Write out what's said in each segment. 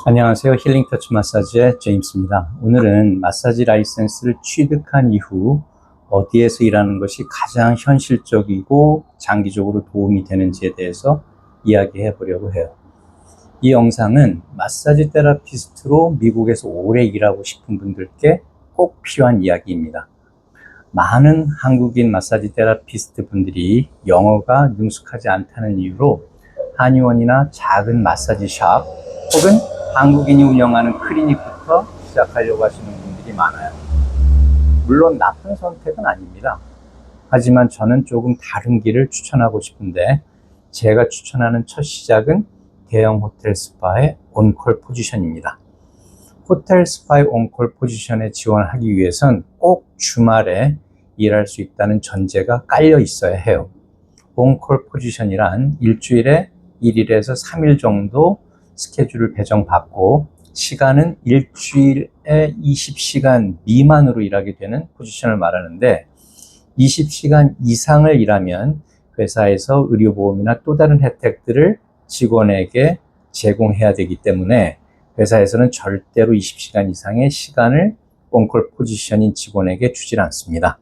안녕하세요. 힐링터치 마사지의 제임스입니다. 오늘은 마사지 라이센스를 취득한 이후 어디에서 일하는 것이 가장 현실적이고 장기적으로 도움이 되는지에 대해서 이야기해 보려고 해요. 이 영상은 마사지 테라피스트로 미국에서 오래 일하고 싶은 분들께 꼭 필요한 이야기입니다. 많은 한국인 마사지 테라피스트 분들이 영어가 능숙하지 않다는 이유로 한의원이나 작은 마사지 샵 혹은 한국인이 운영하는 클리닉부터 시작하려고 하시는 분들이 많아요. 물론 나쁜 선택은 아닙니다. 하지만 저는 조금 다른 길을 추천하고 싶은데 제가 추천하는 첫 시작은 대형 호텔 스파의 온콜 포지션입니다. 호텔 스파의 온콜 포지션에 지원하기 위해선 꼭 주말에 일할 수 있다는 전제가 깔려 있어야 해요. 온콜 포지션이란 일주일에 1일에서 3일 정도 스케줄을 배정받고 시간은 일주일에 20시간 미만으로 일하게 되는 포지션을 말하는데 20시간 이상을 일하면 회사에서 의료보험이나 또 다른 혜택들을 직원에게 제공해야 되기 때문에 회사에서는 절대로 20시간 이상의 시간을 온콜 포지션인 직원에게 주질 않습니다.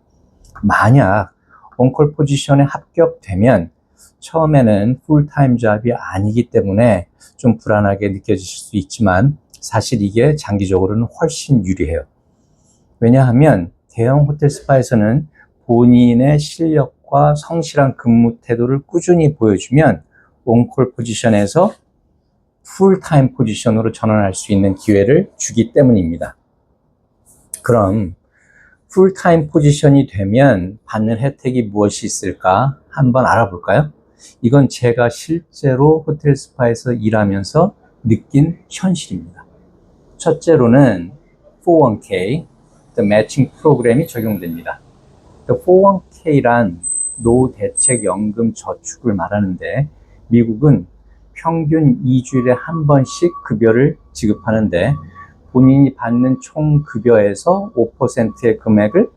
만약 온콜 포지션에 합격되면 처음에는 풀타임 잡이 아니기 때문에 좀 불안하게 느껴지실 수 있지만 사실 이게 장기적으로는 훨씬 유리해요. 왜냐하면 대형 호텔 스파에서는 본인의 실력과 성실한 근무 태도를 꾸준히 보여주면 온콜 포지션에서 풀타임 포지션으로 전환할 수 있는 기회를 주기 때문입니다. 그럼 풀타임 포지션이 되면 받는 혜택이 무엇이 있을까 한번 알아볼까요? 이건 제가 실제로 호텔 스파에서 일하면서 느낀 현실입니다. 첫째로는 401k, 매칭 프로그램이 적용됩니다. 401k란 노대책연금 저축을 말하는데 미국은 평균 2주일에 한 번씩 급여를 지급하는데 본인이 받는 총 급여에서 5%의 금액을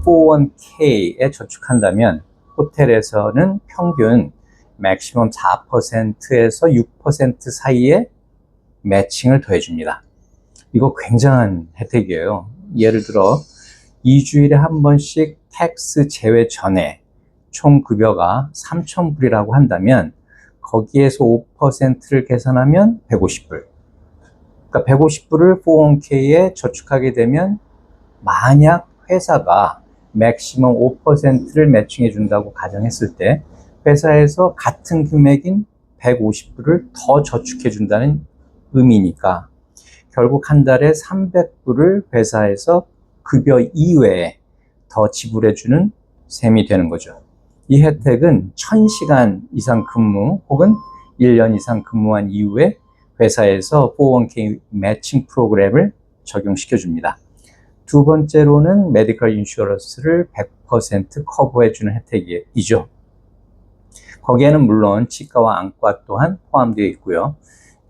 401k에 저축한다면 호텔에서는 평균 맥시멈 4%에서 6% 사이에 매칭을 더해줍니다. 이거 굉장한 혜택이에요. 예를 들어 2주일에 한 번씩 텍스 제외 전에 총 급여가 3,000불이라고 한다면 거기에서 5%를 계산하면 150불. 그러니까 150불을 401k에 저축하게 되면 만약 회사가 맥시멈 5%를 매칭해 준다고 가정했을 때 회사에서 같은 금액인 150불을 더 저축해 준다는 의미니까 결국 한 달에 300불을 회사에서 급여 이외에 더 지불해 주는 셈이 되는 거죠. 이 혜택은 1000시간 이상 근무 혹은 1년 이상 근무한 이후에 회사에서 401k 매칭 프로그램을 적용시켜 줍니다. 두 번째로는 메디컬 인슈런스를 100% 커버해주는 혜택이죠. 거기에는 물론 치과와 안과 또한 포함되어 있고요.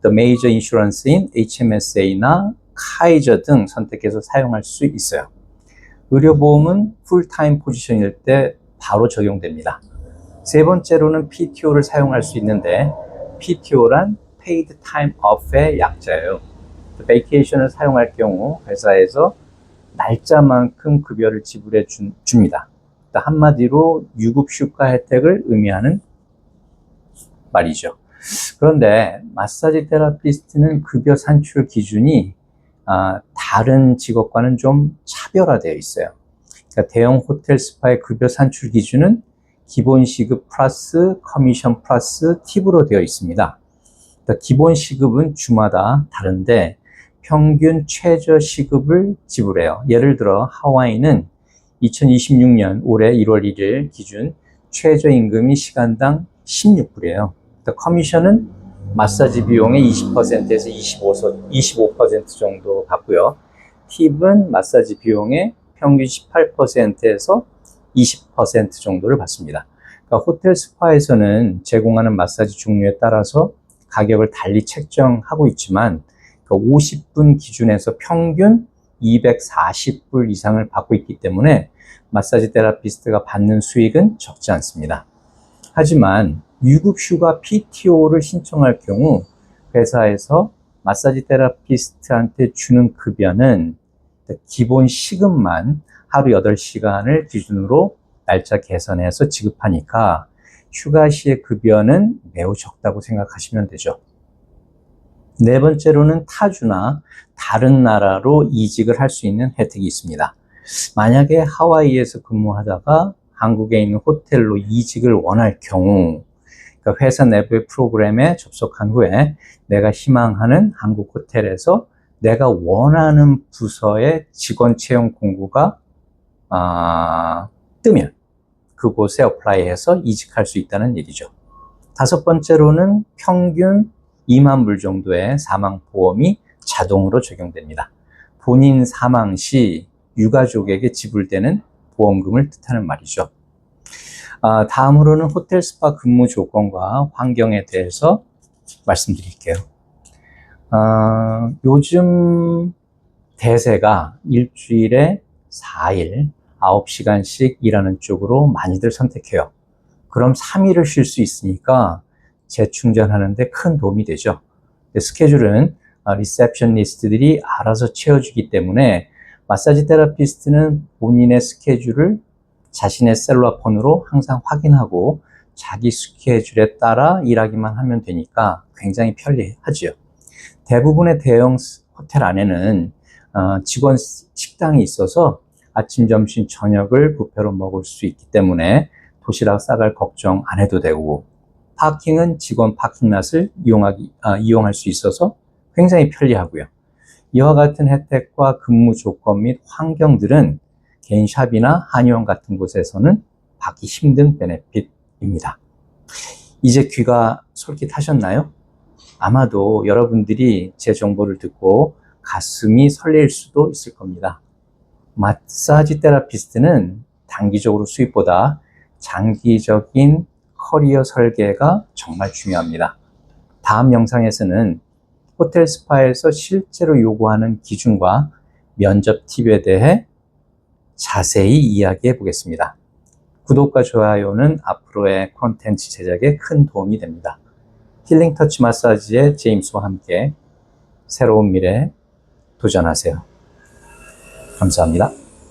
The Major Insurance인 HMSA나 카이저 등 선택해서 사용할 수 있어요. 의료보험은 풀타임 포지션일 때 바로 적용됩니다. 세 번째로는 PTO를 사용할 수 있는데 PTO란 Paid Time Off의 약자예요. 베이케이션을 사용할 경우 회사에서 날짜만큼 급여를 지불해 줍니다. 한마디로 유급 휴가 혜택을 의미하는 말이죠. 그런데 마사지 테라피스트는 급여 산출 기준이 다른 직업과는 좀 차별화되어 있어요. 그러니까 대형 호텔 스파의 급여 산출 기준은 기본 시급 플러스 커미션 플러스 팁으로 되어 있습니다. 그러니까 기본 시급은 주마다 다른데 평균 최저 시급을 지불해요. 예를 들어 하와이는 2026년 올해 1월 1일 기준 최저임금이 시간당 16불이에요. 커미션은 마사지 비용의 20%에서 25% 정도 받고요. 팁은 마사지 비용의 평균 18%에서 20% 정도를 받습니다. 그러니까 호텔 스파에서는 제공하는 마사지 종류에 따라서 가격을 달리 책정하고 있지만 50분 기준에서 평균 240불 이상을 받고 있기 때문에 마사지 테라피스트가 받는 수익은 적지 않습니다. 하지만 유급 휴가 PTO를 신청할 경우 회사에서 마사지 테라피스트한테 주는 급여는 기본 시급만 하루 8시간을 기준으로 날짜 개선해서 지급하니까 휴가 시의 급여는 매우 적다고 생각하시면 되죠. 네 번째로는 타주나 다른 나라로 이직을 할 수 있는 혜택이 있습니다. 만약에 하와이에서 근무하다가 한국에 있는 호텔로 이직을 원할 경우, 그러니까 회사 내부의 프로그램에 접속한 후에 내가 희망하는 한국 호텔에서 내가 원하는 부서의 직원 채용 공고가 뜨면 그곳에 어플라이해서 이직할 수 있다는 얘기죠. 다섯 번째로는 평균 2만 불 정도의 사망보험이 자동으로 적용됩니다. 본인 사망 시 유가족에게 지불되는 보험금을 뜻하는 말이죠. 다음으로는 호텔 스파 근무 조건과 환경에 대해서 말씀드릴게요. 요즘 대세가 일주일에 4일 9시간씩 일하는 쪽으로 많이들 선택해요. 그럼 3일을 쉴 수 있으니까 재충전하는데 큰 도움이 되죠. 스케줄은 리셉셔니스트들이 알아서 채워주기 때문에 마사지 테라피스트는 본인의 스케줄을 자신의 셀룰라폰으로 항상 확인하고 자기 스케줄에 따라 일하기만 하면 되니까 굉장히 편리하죠. 대부분의 대형 호텔 안에는 직원 식당이 있어서 아침, 점심, 저녁을 뷔페로 먹을 수 있기 때문에 도시락 싸갈 걱정 안 해도 되고, 파킹은 직원 파킹랏을 이용할 수 있어서 굉장히 편리하고요. 이와 같은 혜택과 근무 조건 및 환경들은 개인 샵이나 한의원 같은 곳에서는 받기 힘든 베네핏입니다. 이제 귀가 솔깃하셨나요? 아마도 여러분들이 제 정보를 듣고 가슴이 설레일 수도 있을 겁니다. 마사지 테라피스트는 단기적으로 수입보다 장기적인 커리어 설계가 정말 중요합니다. 다음 영상에서는 호텔 스파에서 실제로 요구하는 기준과 면접 팁에 대해 자세히 이야기해 보겠습니다. 구독과 좋아요는 앞으로의 콘텐츠 제작에 큰 도움이 됩니다. 힐링 터치 마사지의 제임스와 함께 새로운 미래에 도전하세요. 감사합니다.